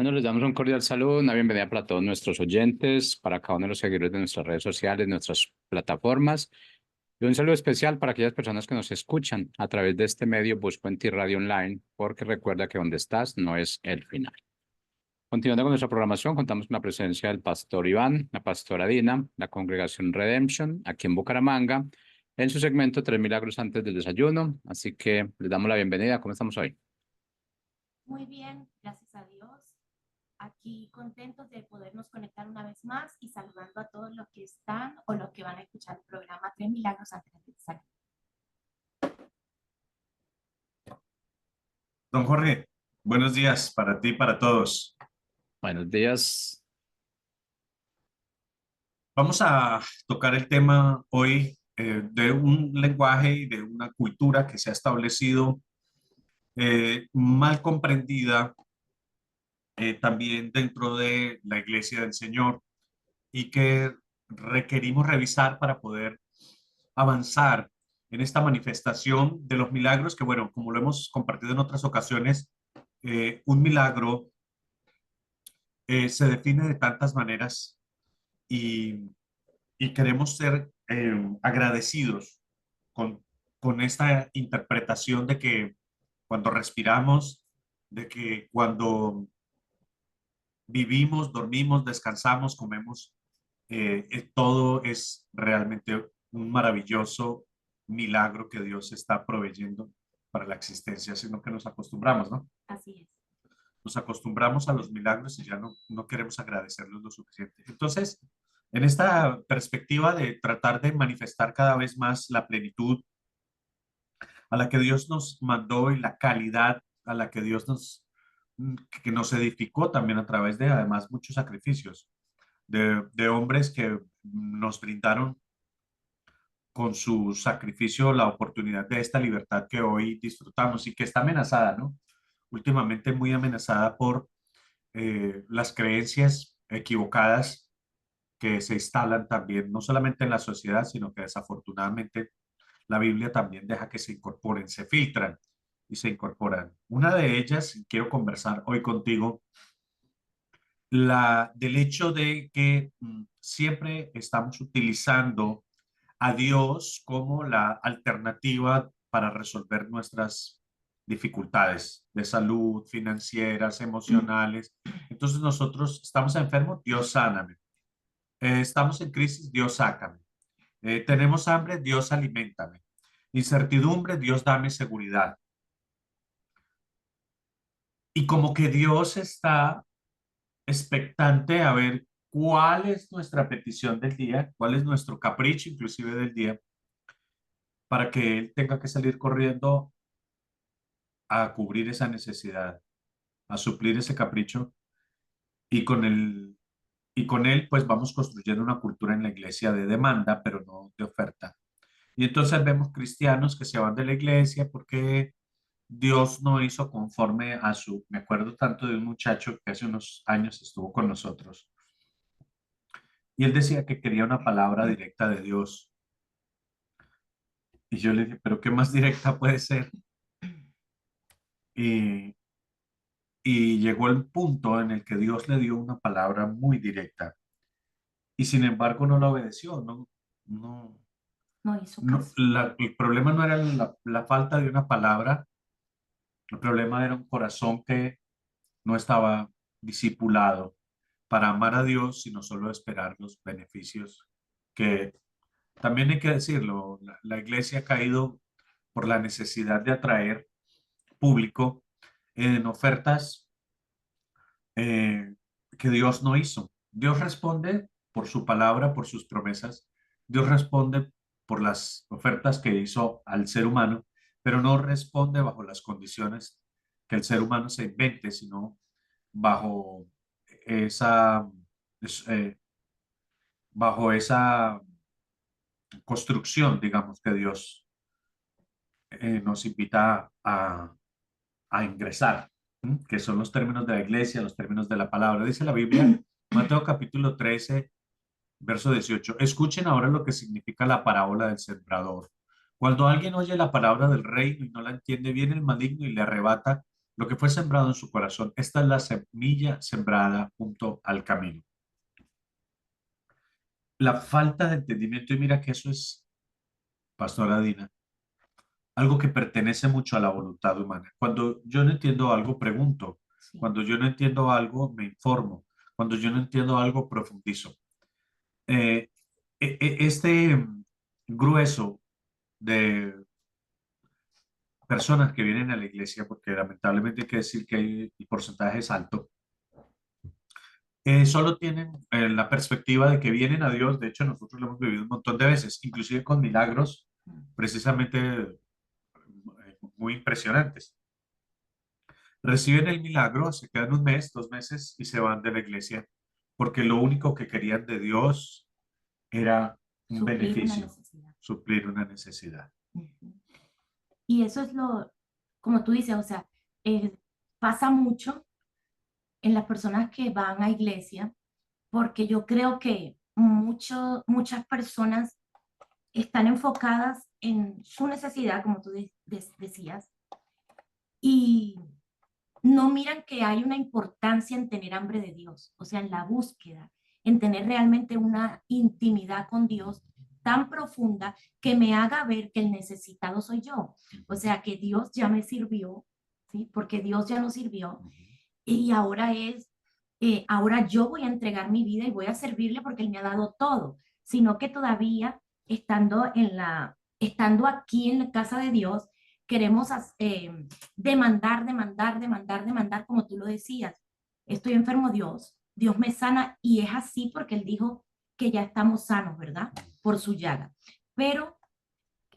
Bueno, les damos un cordial saludo, una bienvenida para todos nuestros oyentes, para cada uno de los seguidores de nuestras redes sociales, nuestras plataformas, y un saludo especial para aquellas personas que nos escuchan a través de este medio Busco en Ti Radio Online, porque recuerda que donde estás no es el final. Continuando con nuestra programación, contamos con la presencia del pastor Iván, la pastora Dina, la congregación Redemption, aquí en Bucaramanga, en su segmento Tres Milagros antes del desayuno. Así que les damos la bienvenida. ¿Cómo estamos hoy? Muy bien, gracias a Dios. Aquí contentos de podernos conectar una vez más y saludando a todos los que están o los que van a escuchar el programa Tres Milagros antes de salir. Don Jorge, buenos días para ti y para todos. Buenos días. Vamos a tocar el tema hoy de un lenguaje y de una cultura que se ha establecido mal comprendida también dentro de la Iglesia del Señor y que requerimos revisar para poder avanzar en esta manifestación de los milagros que, bueno, como lo hemos compartido en otras ocasiones, un milagro se define de tantas maneras y queremos ser agradecidos con, con esta interpretación de que cuando respiramos, de que cuando vivimos, dormimos, descansamos, comemos, todo es realmente un maravilloso milagro que Dios está proveyendo para la existencia, sino que nos acostumbramos, ¿no? Así es. Nos acostumbramos a los milagros y ya no queremos agradecerlos lo suficiente. Entonces, en esta perspectiva de tratar de manifestar cada vez más la plenitud a la que Dios nos mandó y la calidad a la que Dios que nos edificó también a través de además muchos sacrificios de hombres que nos brindaron con su sacrificio la oportunidad de esta libertad que hoy disfrutamos y que está amenazada, ¿no? Últimamente muy amenazada por las creencias equivocadas que se instalan también, no solamente en la sociedad, sino que desafortunadamente la Biblia también deja que se incorporen, se filtran y se incorporan. Una de ellas, y quiero conversar hoy contigo, la del hecho de que siempre estamos utilizando a Dios como la alternativa para resolver nuestras dificultades de salud, financieras, emocionales. Entonces nosotros estamos enfermos, Dios sáname. Estamos en crisis, Dios sácame. Tenemos hambre, Dios aliméntame. Incertidumbre, Dios dame seguridad. Y como que Dios está expectante a ver cuál es nuestra petición del día, cuál es nuestro capricho inclusive del día, para que Él tenga que salir corriendo a cubrir esa necesidad, a suplir ese capricho y y con él pues vamos construyendo una cultura en la iglesia de demanda, pero no de oferta. Y entonces vemos cristianos que se van de la iglesia porque Dios no hizo conforme a su, me acuerdo tanto de un muchacho que hace unos años estuvo con nosotros y él decía que quería una palabra directa de Dios. Y yo le dije, pero ¿qué más directa puede ser? Y, y llegó el punto en el que Dios le dio una palabra muy directa y sin embargo no la obedeció, no, No hizo caso. el problema no era la falta de una palabra, el problema era un corazón que no estaba discipulado para amar a Dios, sino solo esperar los beneficios que también hay que decirlo, la iglesia ha caído por la necesidad de atraer público en ofertas eh, que Dios no hizo. Dios responde por su palabra, por sus promesas. Dios responde por las ofertas que hizo al ser humano, pero no responde bajo las condiciones que el ser humano se invente, sino bajo esa, es- eh, bajo esa construcción, digamos, que Dios nos invita a ingresar, que son los términos de la iglesia, los términos de la palabra. Dice la Biblia, Mateo capítulo 13, verso 18. Escuchen ahora lo que significa la parábola del sembrador. Cuando alguien oye la palabra del reino y no la entiende, viene el maligno y le arrebata lo que fue sembrado en su corazón. Esta es la semilla sembrada junto al camino. La falta de entendimiento, y mira que eso es, Pastora Dina, algo que pertenece mucho a la voluntad humana. Cuando yo no entiendo algo, pregunto. Sí. Cuando yo no entiendo algo, me informo. Cuando yo no entiendo algo, profundizo. Eh, este grueso de personas que vienen a la iglesia, porque lamentablemente hay que decir que el porcentaje es alto, solo tienen la perspectiva de que vienen a Dios. De hecho, nosotros lo hemos vivido un montón de veces, inclusive con milagros precisamente muy impresionantes. Reciben el milagro, se quedan un mes, 2 meses y se van de la iglesia, porque lo único que querían de Dios era un Suplir una beneficio, necesidad. suplir una necesidad. Ujú. Y eso es lo, como tú dices, o sea, pasa mucho en las personas que van a iglesia, porque yo creo que muchas personas están enfocadas en su necesidad, como tú decías, y no miran que hay una importancia en tener hambre de Dios, o sea, en la búsqueda, en tener realmente una intimidad con Dios tan profunda que me haga ver que el necesitado soy yo. O sea, que Dios ya me sirvió, ¿sí? Porque Dios ya nos sirvió y ahora yo voy a entregar mi vida y voy a servirle porque Él me ha dado todo, sino que todavía estando aquí en la casa de Dios, queremos demandar, como tú lo decías. Estoy enfermo, Dios me sana y es así porque Él dijo que ya estamos sanos, ¿verdad? Por su llaga. Pero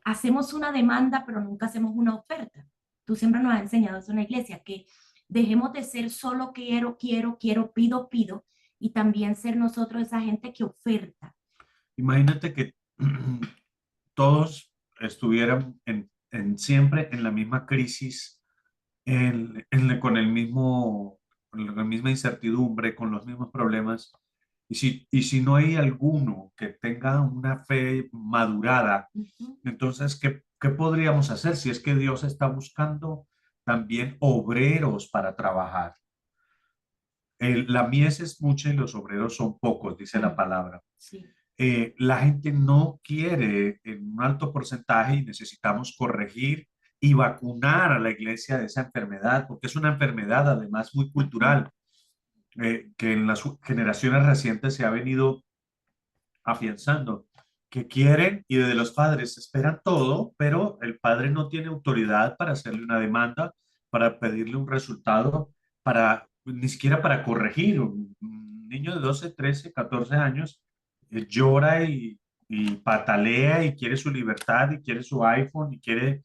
hacemos una demanda, pero nunca hacemos una oferta. Tú siempre nos has enseñado eso en la iglesia, que dejemos de ser solo quiero, pido, y también ser nosotros esa gente que oferta. Imagínate que todos estuvieran siempre en la misma crisis, con con la misma incertidumbre, con los mismos problemas. Y si no hay alguno que tenga una fe madurada, entonces, ¿qué podríamos hacer si es que Dios está buscando también obreros para trabajar? La mies es mucha y los obreros son pocos, dice la palabra. Sí. La gente no quiere en un alto porcentaje y necesitamos corregir y vacunar a la iglesia de esa enfermedad, porque es una enfermedad además muy cultural, que en las generaciones recientes se ha venido afianzando, que quieren y desde los padres esperan todo, pero el padre no tiene autoridad para hacerle una demanda, para pedirle un resultado, ni siquiera para corregir. Un niño de 12, 13, 14 años llora y patalea y quiere su libertad y quiere su iPhone y quiere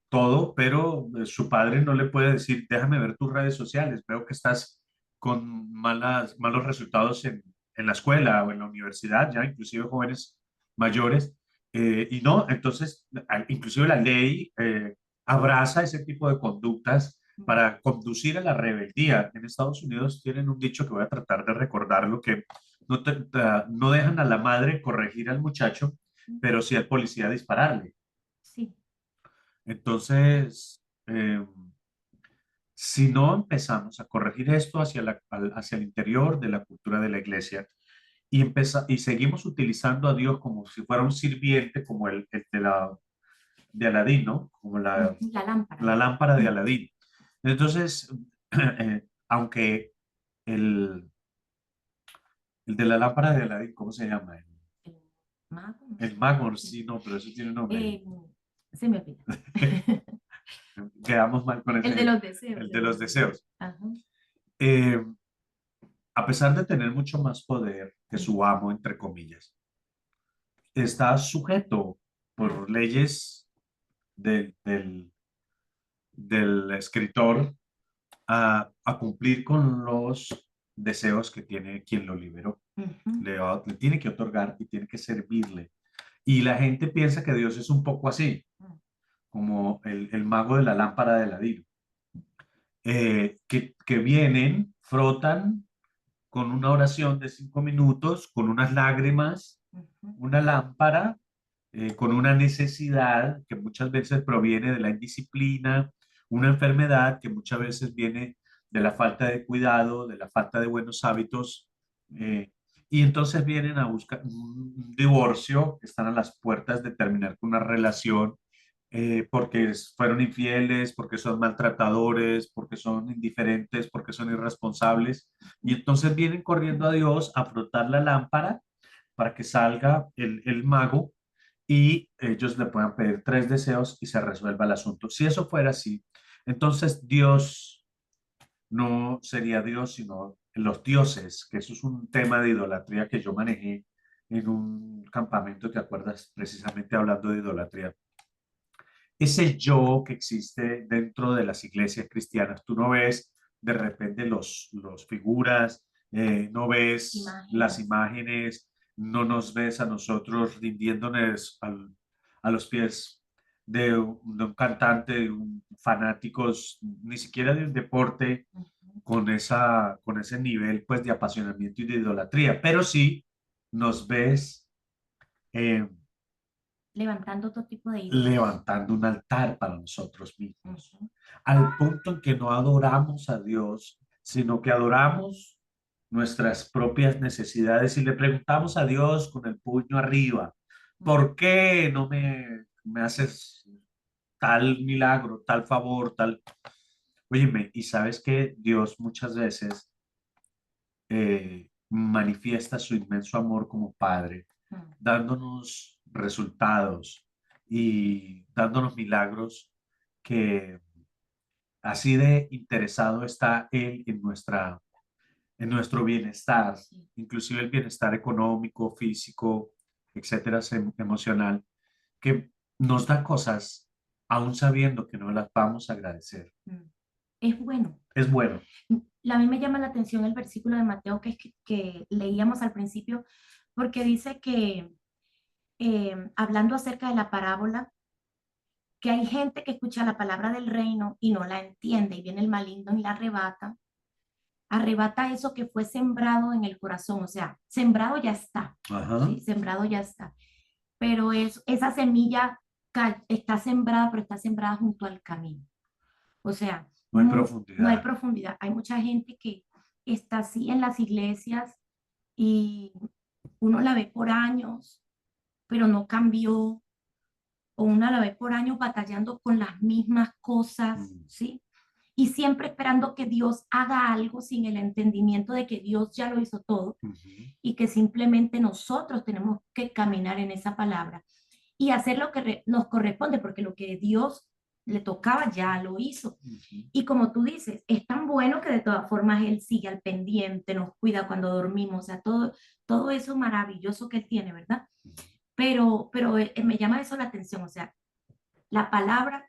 todo, pero su padre no le puede decir, déjame ver tus redes sociales, veo que estás con malos resultados en la escuela o en la universidad, ya inclusive jóvenes mayores, y no, entonces, inclusive la ley abraza ese tipo de conductas para conducir a la rebeldía. En Estados Unidos tienen un dicho que voy a tratar de recordarlo, que no dejan a la madre corregir al muchacho, pero sí al policía dispararle. Sí. Entonces, si no empezamos a corregir esto hacia el interior de la cultura de la iglesia y seguimos utilizando a Dios como si fuera un sirviente, como el de Aladín, ¿no? Como La la lámpara. lámpara de Aladín. Entonces, aunque el, el de la lámpara de Aladín, ¿cómo se llama? El mago, no El sé. mago, sí, no, pero eso tiene un nombre. Eh, Se me olvida. Quedamos mal con El de ese, los deseos. el de los deseos. Ajá. Eh, a pesar de tener mucho más poder que su amo, entre comillas, está sujeto por leyes del escritor a cumplir con los deseos que tiene quien lo liberó. Ujú. Le tiene que otorgar y tiene que servirle. Y la gente piensa que Dios es un poco así, como el mago de la lámpara de Aladino, que vienen, frotan con una oración de 5 minutos, con unas lágrimas, Ujú. una lámpara, con una necesidad que muchas veces proviene de la indisciplina una enfermedad que muchas veces viene de la falta de cuidado, de la falta de buenos hábitos, eh, y entonces vienen a buscar un divorcio, están a las puertas de terminar con una relación, porque fueron infieles, porque son maltratadores, porque son indiferentes, porque son irresponsables, y entonces vienen corriendo a Dios a frotar la lámpara para que salga el mago y ellos le puedan pedir 3 deseos y se resuelva el asunto. Si eso fuera así, entonces Dios no sería Dios, sino los dioses, que eso es un tema de idolatría que yo manejé en un campamento, ¿te acuerdas? Precisamente hablando de idolatría. Ese yo que existe dentro de las iglesias cristianas. Tú no ves de repente los figuras, no ves las imágenes, no nos ves a nosotros rindiéndonos a los pies de un cantante, de un fanáticos, ni siquiera de un deporte con ese nivel pues de apasionamiento y de idolatría, pero sí nos ves eh, Levantando todo tipo de ídolos. levantando un altar para nosotros mismos, Ujú. al punto en que no adoramos a Dios, sino que adoramos nuestras propias necesidades y le preguntamos a Dios con el puño arriba, ¿por qué no me haces tal milagro, tal favor, tal? Óyeme, y sabes que Dios muchas veces manifiesta su inmenso amor como Padre, dándonos resultados y dándonos milagros que así de interesado está Él en nuestro bienestar, Sí. inclusive el bienestar económico, físico, etcétera, emocional, que nos da cosas aún sabiendo que no las vamos a agradecer. Es bueno. Es bueno. A mí me llama la atención el versículo de Mateo que leíamos al principio, porque dice que, hablando acerca de la parábola, que hay gente que escucha la palabra del reino y no la entiende, y viene el maligno y la arrebata eso que fue sembrado en el corazón, o sea, sembrado ya está, Ajá. ¿sí? Sembrado ya está, pero esa semilla está sembrada, pero está sembrada junto al camino. O sea, No hay no hay profundidad. profundidad. Hay mucha gente que está así en las iglesias y uno la ve por años, pero no cambió, o uno la ve por años batallando con las mismas cosas, ¿sí? Y siempre esperando que Dios haga algo sin el entendimiento de que Dios ya lo hizo todo y que simplemente nosotros tenemos que caminar en esa palabra y hacer lo que nos corresponde, porque lo que Dios le tocaba ya lo hizo. Y como tú dices, es tan bueno que de todas formas Él sigue al pendiente, nos cuida cuando dormimos, o sea, todo eso maravilloso que Él tiene, ¿verdad? Pero me llama eso la atención, o sea, la palabra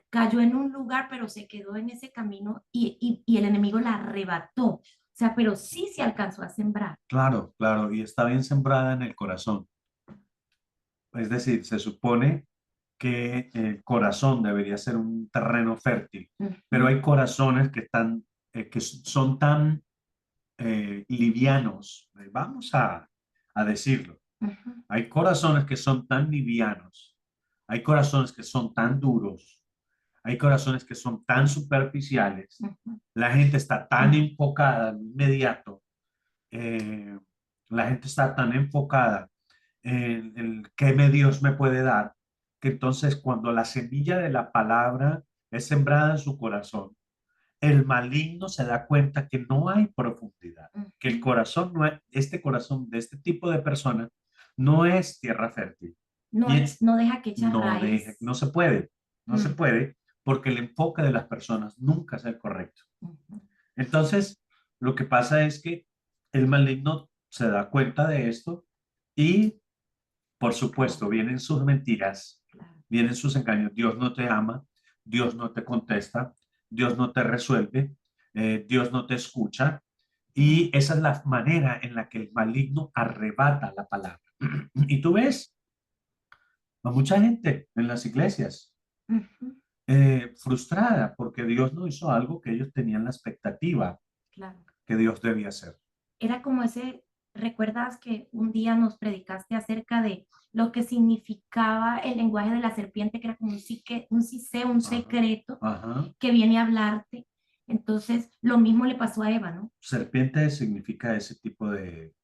cayó en un lugar, pero se quedó en ese camino y el enemigo la arrebató. O sea, pero sí se alcanzó a sembrar. Claro, claro, y está bien sembrada en el corazón. Es decir, se supone que el corazón debería ser un terreno fértil, pero hay corazones que están, que son tan livianos, vamos a decirlo. Hay corazones que son tan livianos, hay corazones que son tan duros, hay corazones que son tan superficiales, la gente está tan enfocada en lo inmediato, eh, la gente está tan enfocada en el qué Dios me puede dar, que entonces cuando la semilla de la palabra es sembrada en su corazón, el maligno se da cuenta que no hay profundidad, que el corazón no es, este corazón de este tipo de persona no es tierra fértil. No, Y no deja que echa no, raíz. no se puede, no se puede, porque el enfoque de las personas nunca es el correcto. Entonces, lo que pasa es que el maligno se da cuenta de esto y, por supuesto, vienen sus mentiras, vienen sus engaños. Dios no te ama, Dios no te contesta, Dios no te resuelve, Dios no te escucha. Y esa es la manera en la que el maligno arrebata la palabra. Y tú ves a mucha gente en las iglesias frustrada porque Dios no hizo algo que ellos tenían la expectativa Claro. que Dios debía hacer. Era como ese ¿recuerdas que un día nos predicaste acerca de lo que significaba el lenguaje de la serpiente, que era como un siseo, un Ajá. secreto Ajá. que viene a hablarte? Entonces, lo mismo le pasó a Eva, ¿no? Serpiente significa ese tipo de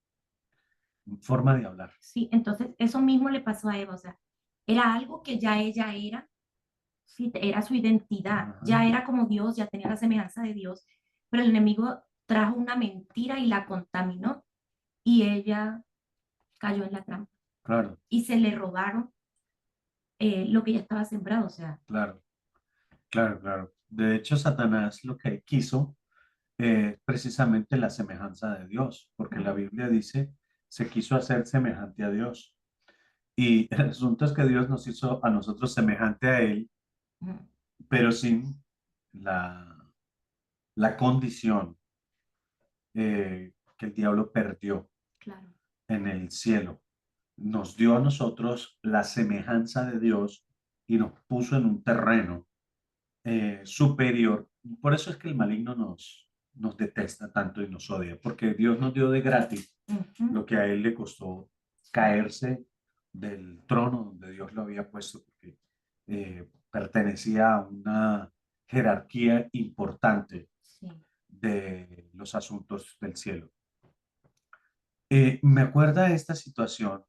forma de hablar. Sí, entonces eso mismo le pasó a Eva, o sea, era algo que ya ella era, sí, era su identidad, Ajá. ya era como Dios, ya tenía la semejanza de Dios, pero el enemigo trajo una mentira y la contaminó y ella cayó en la trampa Claro, y se le robaron lo que ya estaba sembrado, o sea, claro, claro, claro. De hecho, Satanás lo que quiso precisamente la semejanza de Dios, porque la Biblia dice, se quiso hacer semejante a Dios. Y el asunto es que Dios nos hizo a nosotros semejante a Él, ujú, pero sin la, la condición que el diablo perdió claro, en el cielo. Nos dio a nosotros la semejanza de Dios y nos puso en un terreno superior. Por eso es que el maligno nos detesta tanto y nos odia, porque Dios nos dio de gratis ujú, lo que a él le costó caerse del trono donde Dios lo había puesto, porque pertenecía a una jerarquía importante sí, de los asuntos del cielo. Me acuerda esta situación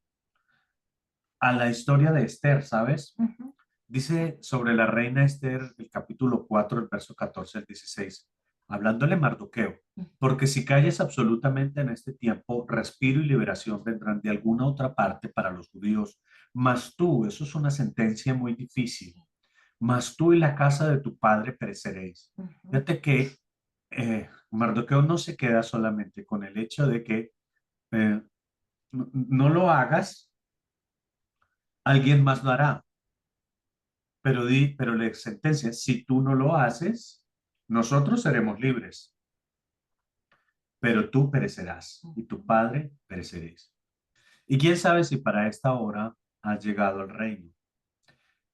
a la historia de Esther, ¿sabes? ujú, Dice sobre la reina Esther, el capítulo 4 el verso 14 al 16, hablándole Mardoqueo, ujú, porque si calles absolutamente en este tiempo, respiro y liberación vendrán de alguna otra parte para los judíos, mas tú, eso es una sentencia muy difícil, mas tú y la casa de tu padre pereceréis. ujú, Fíjate que Mardoqueo no se queda solamente con el hecho de que eh, no lo hagas, alguien más lo hará. Pero le sentencia, si tú no lo haces, nosotros seremos libres, pero tú perecerás y tu ujú, padre pereceréis. Y quién sabe si para esta hora has llegado al reino.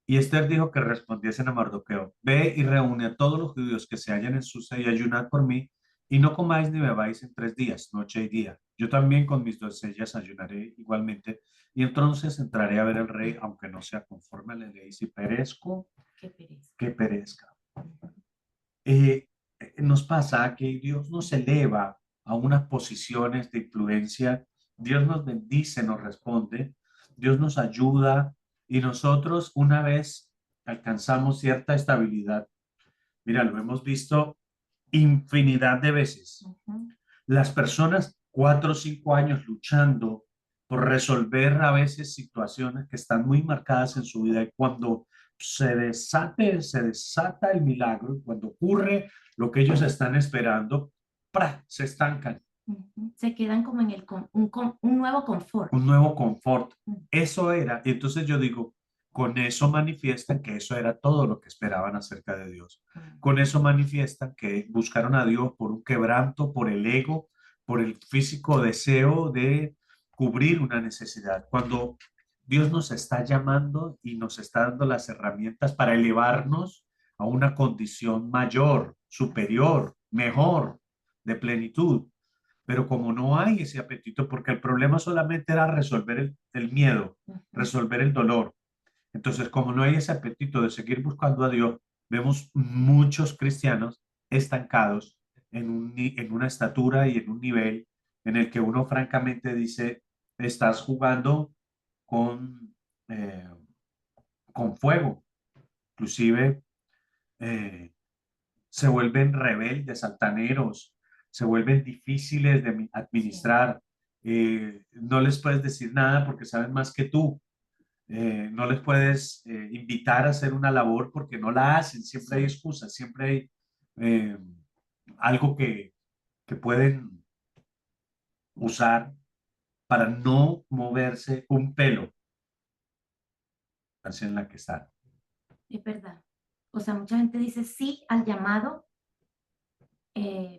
Y Esther dijo que respondiesen a Mardoqueo, ve y reúne a todos los judíos que se hallan en Susa y ayunad por mí, y no comáis ni bebáis en 3 días, noche y día. Yo también con mis doncellas ayunaré igualmente, y entonces entraré a ver al rey, aunque no sea conforme a la ley. Si perezco, qué pereza. que perezca. Ujú, eh, Nos pasa que Dios nos eleva a unas posiciones de influencia, Dios nos bendice, nos responde, Dios nos ayuda y nosotros una vez alcanzamos cierta estabilidad, mira, lo hemos visto infinidad de veces. ujú, Las personas 4 o 5 años luchando por resolver a veces situaciones que están muy marcadas en su vida y cuando se desata el milagro, cuando ocurre lo que ellos están esperando, ¡pra! Se estancan. ujú. Se quedan como en un nuevo confort. Un nuevo confort. Ujú, Eso era. Y entonces yo digo, con eso manifiestan que eso era todo lo que esperaban acerca de Dios. Con eso manifiestan que buscaron a Dios por un quebranto, por el ego, por el físico deseo de cubrir una necesidad. Cuando Dios nos está llamando y nos está dando las herramientas para elevarnos a una condición mayor, superior, mejor, de plenitud. Pero como no hay ese apetito, porque el problema solamente era resolver el miedo, ujú. resolver el dolor. Entonces, como no hay ese apetito de seguir buscando a Dios, vemos muchos cristianos estancados en una estatura y en un nivel en el que uno francamente dice, estás jugando con, eh, con fuego. Inclusive eh, se vuelven rebeldes, altaneros, se vuelven difíciles de Sí, administrar. No les puedes decir nada porque saben más que tú. No les puedes invitar a hacer una labor porque no la hacen. Siempre hay sí. excusas, siempre hay eh, algo que pueden usar para no moverse un pelo en la que están. Es verdad. O sea, mucha gente dice sí al llamado,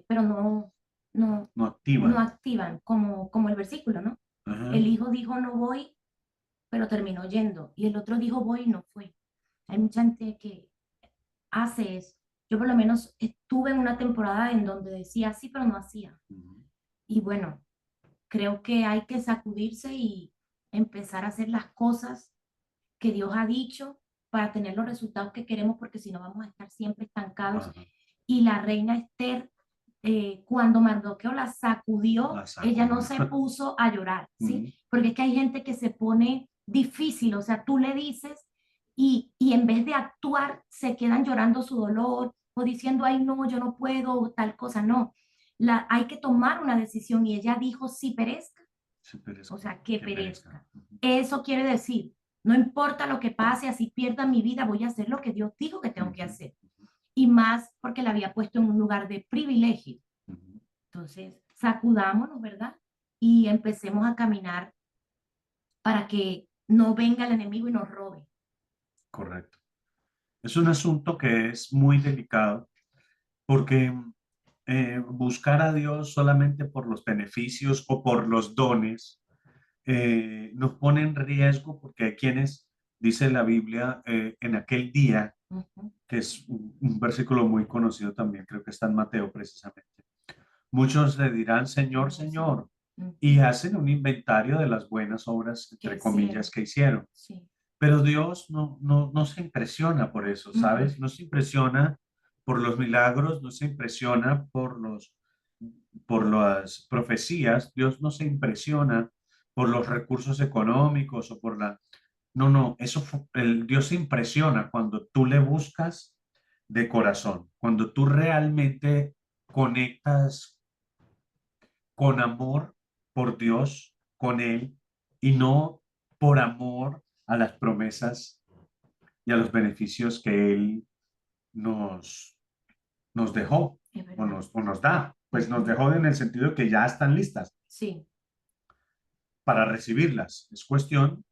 pero no, No no activan. activan, como el versículo, ¿no? Ajá. El hijo dijo no voy, pero terminó yendo. Y el otro dijo voy y no fue. Hay mucha gente que hace eso. Yo por lo menos estuve en una temporada en donde decía sí, pero no hacía. Ujú. Y bueno, creo que hay que sacudirse y empezar a hacer las cosas que Dios ha dicho para tener los resultados que queremos, porque si no vamos a estar siempre estancados. Ajá. Y la reina Esther, cuando Mardoqueo la sacudió, La sacudió. ella no se puso a llorar, ¿sí? Ujú. Porque es que hay gente que se pone difícil, o sea, tú le dices y en vez de actuar se quedan llorando su dolor o diciendo, ay, no, yo no puedo, o tal cosa, no. Hay que tomar una decisión y ella dijo, sí perezca, Sí, perezca, o sea, que que perezca. Ujú. Eso quiere decir, no importa lo que pase, así pierda mi vida, voy a hacer lo que Dios dijo que tengo que Ujú. hacer. Y más porque la había puesto en un lugar de privilegio. Ujú. Entonces, sacudámonos, ¿verdad? Y empecemos a caminar para que no venga el enemigo y nos robe. Correcto. Es un asunto que es muy delicado porque buscar a Dios solamente por los beneficios o por los dones nos pone en riesgo porque hay quienes, dice la Biblia, en aquel día, Ujú. que es un versículo muy conocido también, creo que está en Mateo precisamente, muchos le dirán, Señor, Señor, Ujú. y hacen un inventario de las buenas obras, Que entre hicieron. comillas, que hicieron. Sí. Pero Dios no se impresiona por eso, ¿sabes? No se impresiona por los milagros, no se impresiona por las profecías, Dios no se impresiona por los recursos económicos o por la... No, no, Dios se impresiona cuando tú le buscas de corazón, cuando tú realmente conectas con amor por Dios, con Él, y no por amor a las promesas y a los beneficios que Él nos, nos dejó Es o verdad. nos da. Pues nos Ujú. dejó en el sentido de que ya están listas Sí. para recibirlas. Es cuestión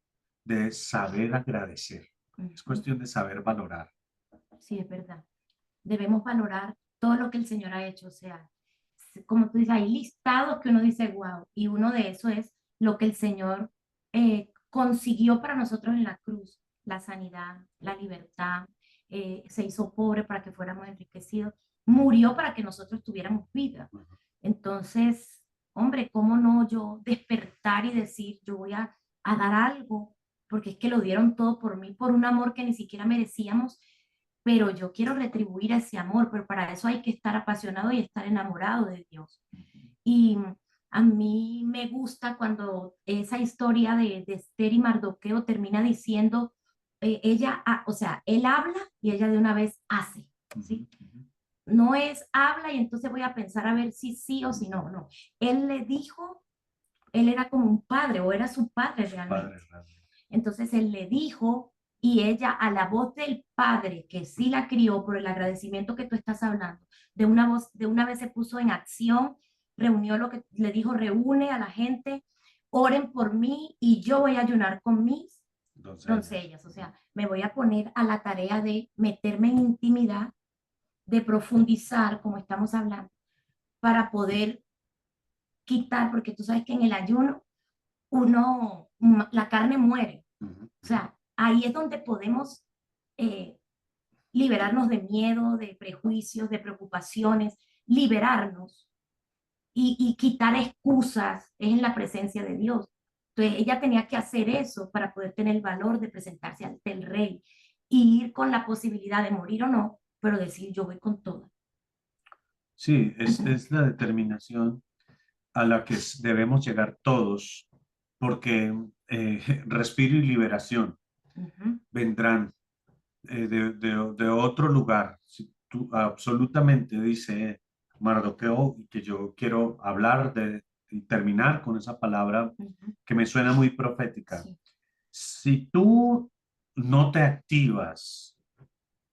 de saber agradecer, es Ujú. cuestión de saber valorar. Sí, es verdad. Debemos valorar todo lo que el Señor ha hecho. O sea, como tú dices, hay listados que uno dice, wow, y uno de eso es lo que el Señor consiguió para nosotros en la cruz, la sanidad, la libertad, se hizo pobre para que fuéramos enriquecidos, murió para que nosotros tuviéramos vida. Entonces, hombre, ¿cómo no yo despertar y decir, yo voy a dar algo? Porque es que lo dieron todo por mí, por un amor que ni siquiera merecíamos, pero yo quiero retribuir ese amor, pero para eso hay que estar apasionado y estar enamorado de Dios. Y a mí me gusta cuando esa historia de Esther y Mardoqueo termina diciendo, ella, o sea, él habla y ella de una vez hace, ¿sí? No es habla y entonces voy a pensar a ver si sí o si no, no. Él le dijo, él era como un padre o era su padre realmente. Entonces él le dijo y ella a la voz del padre que sí la crió por el agradecimiento que tú estás hablando, de una vez se puso en acción, reunió lo que le dijo, reúne a la gente, oren por mí y yo voy a ayunar con mis doncellas. O sea, me voy a poner a la tarea de meterme en intimidad, de profundizar, como estamos hablando, para poder quitar, porque tú sabes que en el ayuno la carne muere. O sea, ahí es donde podemos eh, liberarnos de miedo, de prejuicios, de preocupaciones, liberarnos y quitar excusas, es en la presencia de Dios. Entonces ella tenía que hacer eso para poder tener el valor de presentarse ante el rey y ir con la posibilidad de morir o no, pero decir yo voy con todo. Sí, es la determinación a la que debemos llegar todos, porque respiro y liberación Ujú. vendrán de otro lugar. Si tú absolutamente dice Mardoqueo, y que yo quiero hablar y terminar con esa palabra Ujú. que me suena muy profética. Sí. Si tú no te activas,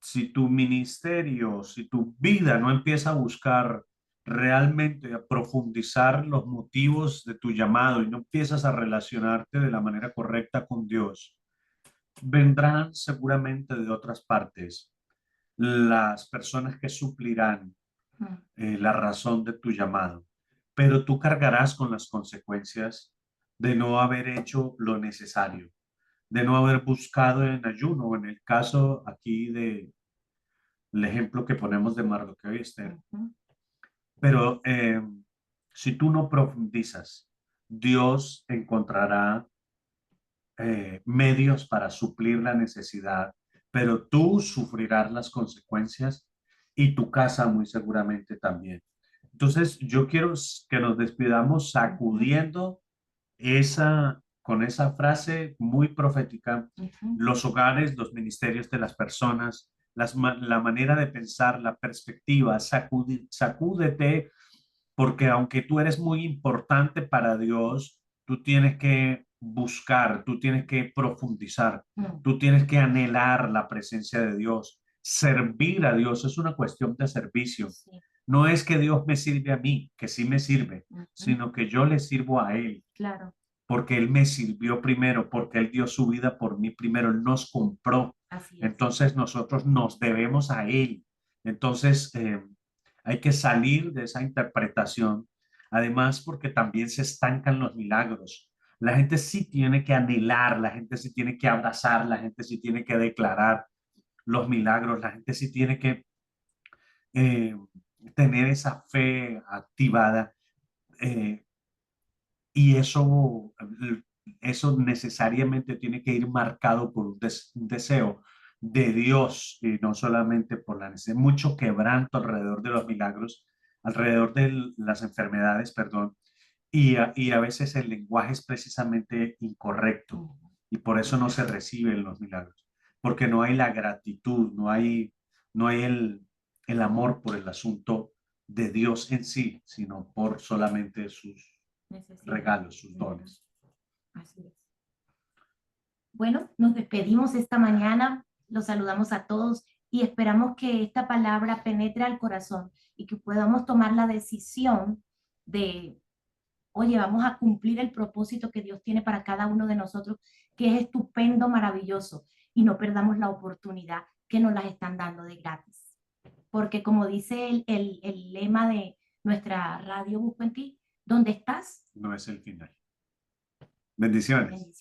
si tu ministerio, si tu vida no empieza a buscar realmente, a profundizar los motivos de tu llamado y no empiezas a relacionarte de la manera correcta con Dios, vendrán seguramente de otras partes las personas que suplirán Mm. la razón de tu llamado, pero tú cargarás con las consecuencias de no haber hecho lo necesario, de no haber buscado en ayuno, o en el caso aquí de el ejemplo que ponemos de Mardoqueo y Esther. Ujú. Pero si tú no profundizas, Dios encontrará medios para suplir la necesidad, pero tú sufrirás las consecuencias y tu casa muy seguramente también. Entonces, yo quiero que nos despidamos sacudiendo con esa frase muy profética, los hogares, los ministerios de las personas, la manera de pensar, la perspectiva, sacúdete, porque aunque tú eres muy importante para Dios, tú tienes que buscar, tú tienes que profundizar, tú tienes que anhelar la presencia de Dios. Servir a Dios es una cuestión de servicio. Sí. No es que Dios me sirve a mí, que sí me sirve, sino que yo le sirvo a Él. Claro. Porque Él me sirvió primero, porque Él dio su vida por mí primero, Él nos compró. Así es. Entonces nosotros nos debemos a Él. Entonces hay que salir de esa interpretación. Además, porque también se estancan los milagros. La gente sí tiene que anhelar, la gente sí tiene que abrazar, la gente sí tiene que declarar los milagros, la gente sí tiene que eh, tener esa fe activada. Y eso necesariamente tiene que ir marcado por un deseo de Dios y no solamente por la necesidad. Mucho quebranto alrededor de los milagros, alrededor de las enfermedades, perdón, y a veces el lenguaje es precisamente incorrecto y por eso no se reciben los milagros, porque no hay la gratitud, no hay el amor por el asunto de Dios en sí, sino por solamente sus regalos, sus dones. Así es. Bueno, nos despedimos esta mañana, los saludamos a todos y esperamos que esta palabra penetre al corazón y que podamos tomar la decisión de, oye, vamos a cumplir el propósito que Dios tiene para cada uno de nosotros, que es estupendo, maravilloso, y no perdamos la oportunidad que nos las están dando de gratis. Porque como dice el lema de nuestra radio Busco en Ti, ¿dónde estás? No es el final. Bendiciones.